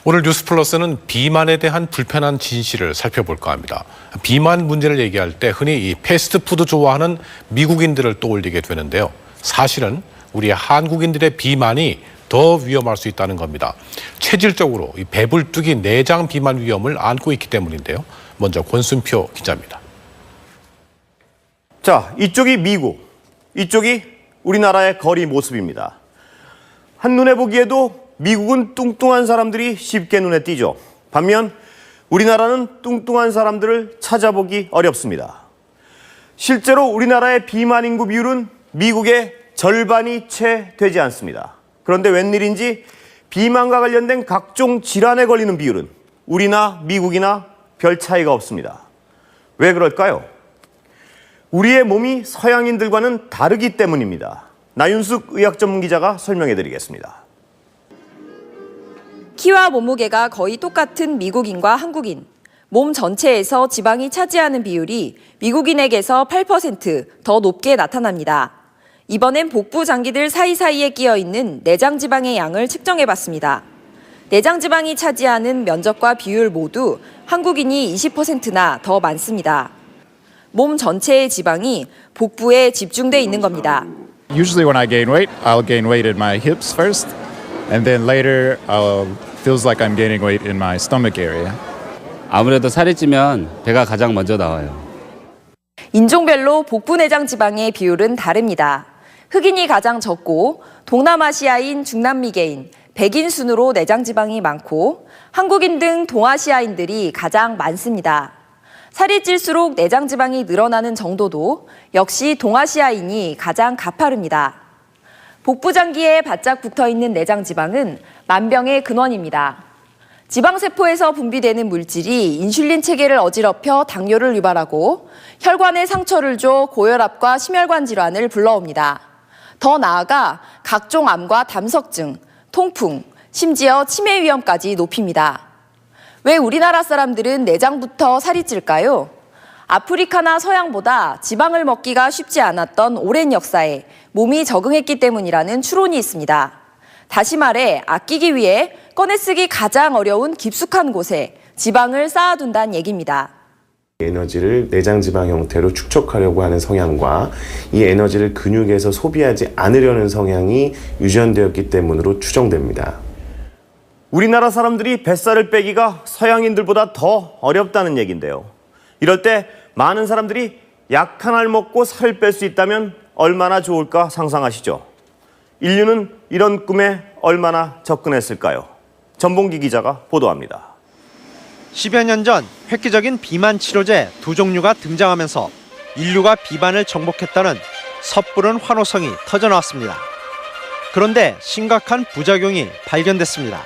오늘 뉴스플러스는 비만에 대한 불편한 진실을 살펴볼까 합니다. 비만 문제를 얘기할 때 흔히 이 패스트푸드 좋아하는 미국인들을 떠올리게 되는데요. 사실은 우리 한국인들의 비만이 더 위험할 수 있다는 겁니다. 체질적으로 이 배불뚝이 내장 비만 위험을 안고 있기 때문인데요. 먼저 권순표 기자입니다. 자, 이쪽이 미국, 이쪽이 우리나라의 거리 모습입니다. 한눈에 보기에도 미국은 뚱뚱한 사람들이 쉽게 눈에 띄죠. 반면 우리나라는 뚱뚱한 사람들을 찾아보기 어렵습니다. 실제로 우리나라의 비만 인구 비율은 미국의 절반이 채 되지 않습니다. 그런데 웬일인지 비만과 관련된 각종 질환에 걸리는 비율은 우리나 미국이나 별 차이가 없습니다. 왜 그럴까요? 우리의 몸이 서양인들과는 다르기 때문입니다. 나윤숙 의학전문기자가 설명해 드리겠습니다. 키와 몸무게가 거의 똑같은 미국인과 한국인, 몸 전체에서 지방이 차지하는 비율이 미국인에게서 8% 더 높게 나타납니다. 이번엔 복부 장기들 사이사이에 끼어 있는 내장 지방의 양을 측정해봤습니다. 내장 지방이 차지하는 면적과 비율 모두 한국인이 20%나 더 많습니다. 몸 전체의 지방이 복부에 집중돼 있는 겁니다. Usually when I gain weight, I'll gain weight in my hips first, and then later feels like I'm gaining weight in my stomach area. 아무래도 살이 찌면 배가 가장 먼저 나와요. 인종별로 복부 내장 지방의 비율은 다릅니다. 흑인이 가장 적고 동남아시아인, 중남미계인, 백인 순으로 내장 지방이 많고 한국인 등 동아시아인들이 가장 많습니다. 살이 찔수록 내장 지방이 늘어나는 정도도 역시 동아시아인이 가장 가파릅니다. 복부 장기에 바짝 붙어있는 내장 지방은 만병의 근원입니다. 지방세포에서 분비되는 물질이 인슐린 체계를 어지럽혀 당뇨를 유발하고 혈관에 상처를 줘 고혈압과 심혈관 질환을 불러옵니다. 더 나아가 각종 암과 담석증, 통풍, 심지어 치매 위험까지 높입니다. 왜 우리나라 사람들은 내장부터 살이 찔까요? 아프리카나 서양보다 지방을 먹기가 쉽지 않았던 오랜 역사에 몸이 적응했기 때문이라는 추론이 있습니다. 다시 말해 아끼기 위해 꺼내쓰기 가장 어려운 깊숙한 곳에 지방을 쌓아둔다는 얘기입니다. 에너지를 내장 지방 형태로 축적하려고 하는 성향과 이 에너지를 근육에서 소비하지 않으려는 성향이 유전되었기 때문으로 추정됩니다. 우리나라 사람들이 뱃살을 빼기가 서양인들보다 더 어렵다는 얘기인데요. 이럴 때 많은 사람들이 약 하나를 먹고 살을 뺄 수 있다면 얼마나 좋을까 상상하시죠? 인류는 이런 꿈에 얼마나 접근했을까요? 전봉기 기자가 보도합니다. 10여 년 전 획기적인 비만 치료제 두 종류가 등장하면서 인류가 비만을 정복했다는 섣부른 환호성이 터져나왔습니다. 그런데 심각한 부작용이 발견됐습니다.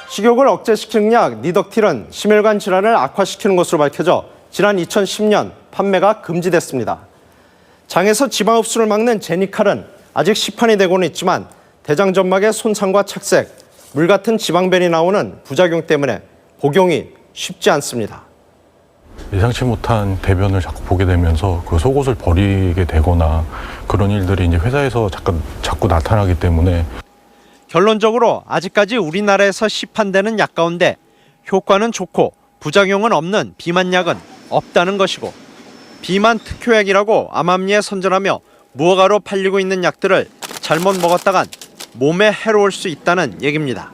식욕을 억제시키는 약 니덕틸은 심혈관 질환을 악화시키는 것으로 밝혀져 지난 2010년 판매가 금지됐습니다. 장에서 지방 흡수를 막는 제니칼은 아직 시판이 되고는 있지만 대장 점막의 손상과 착색, 물 같은 지방변이 나오는 부작용 때문에 복용이 쉽지 않습니다. 예상치 못한 대변을 자꾸 보게 되면서 그 속옷을 버리게 되거나 그런 일들이 이제 회사에서 자꾸 나타나기 때문에 결론적으로 아직까지 우리나라에서 시판되는 약 가운데 효과는 좋고 부작용은 없는 비만약은 없다는 것이고 비만 특효약이라고 암암리에 선전하며 무허가로 팔리고 있는 약들을 잘못 먹었다간 몸에 해로울 수 있다는 얘기입니다.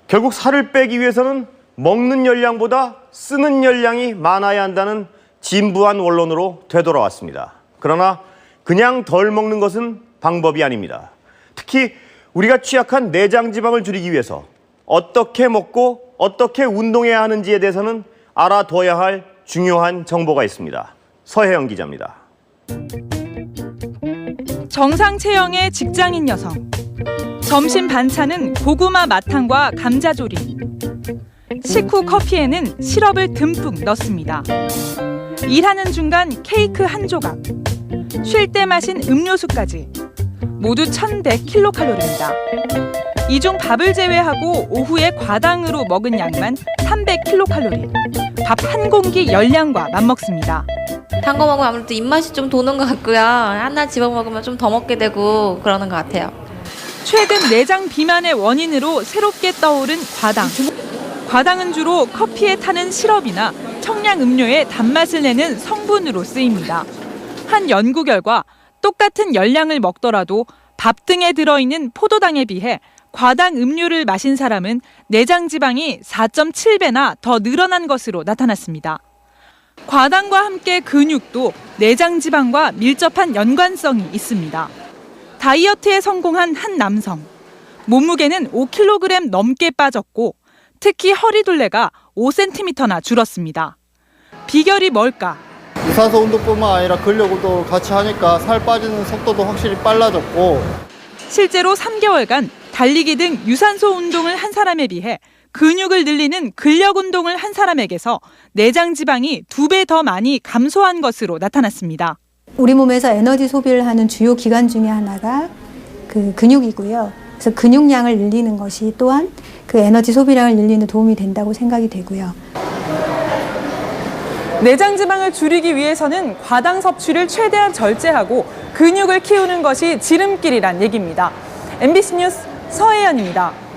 결국 살을 빼기 위해서는 먹는 열량보다 쓰는 열량이 많아야 한다는 진부한 원론으로 되돌아왔습니다. 그러나 그냥 덜 먹는 것은 방법이 아닙니다. 특히 우리가 취약한 내장 지방을 줄이기 위해서 어떻게 먹고 어떻게 운동해야 하는지에 대해서는 알아둬야 할 중요한 정보가 있습니다. 서혜영 기자입니다. 정상 체형의 직장인 여성. 점심 반찬은 고구마 마탕과 감자조림. 식후 커피에는 시럽을 듬뿍 넣습니다. 일하는 중간 케이크 한 조각. 쉴 때 마신 음료수까지. 모두 1100kcal입니다. 이 중 밥을 제외하고 오후에 과당으로 먹은 양만 300kcal. 밥 한 공기 열량과 맞먹습니다. 단 거 먹으면 아무래도 입맛이 좀 도는 것 같고요. 하나 집어 먹으면 좀 더 먹게 되고 그러는 것 같아요. 최근 내장 비만의 원인으로 새롭게 떠오른 과당. 과당은 주로 커피에 타는 시럽이나 청량 음료의 단맛을 내는 성분으로 쓰입니다. 한 연구 결과 똑같은 열량을 먹더라도 밥 등에 들어있는 포도당에 비해 과당 음료를 마신 사람은 내장 지방이 4.7배나 더 늘어난 것으로 나타났습니다. 과당과 함께 근육도 내장 지방과 밀접한 연관성이 있습니다. 다이어트에 성공한 한 남성. 몸무게는 5kg 넘게 빠졌고 특히 허리둘레가 5cm나 줄었습니다. 비결이 뭘까? 유산소 운동뿐만 아니라 근력 운동을 같이 하니까 살 빠지는 속도도 확실히 빨라졌고 실제로 3개월간 달리기 등 유산소 운동을 한 사람에 비해 근육을 늘리는 근력 운동을 한 사람에게서 내장 지방이 2배 더 많이 감소한 것으로 나타났습니다. 우리 몸에서 에너지 소비를 하는 주요 기관 중에 하나가 그 근육이고요. 그래서 근육량을 늘리는 것이 또한 그 에너지 소비량을 늘리는 도움이 된다고 생각이 되고요. 내장 지방을 줄이기 위해서는 과당 섭취를 최대한 절제하고 근육을 키우는 것이 지름길이란 얘기입니다. MBC 뉴스 서혜연입니다.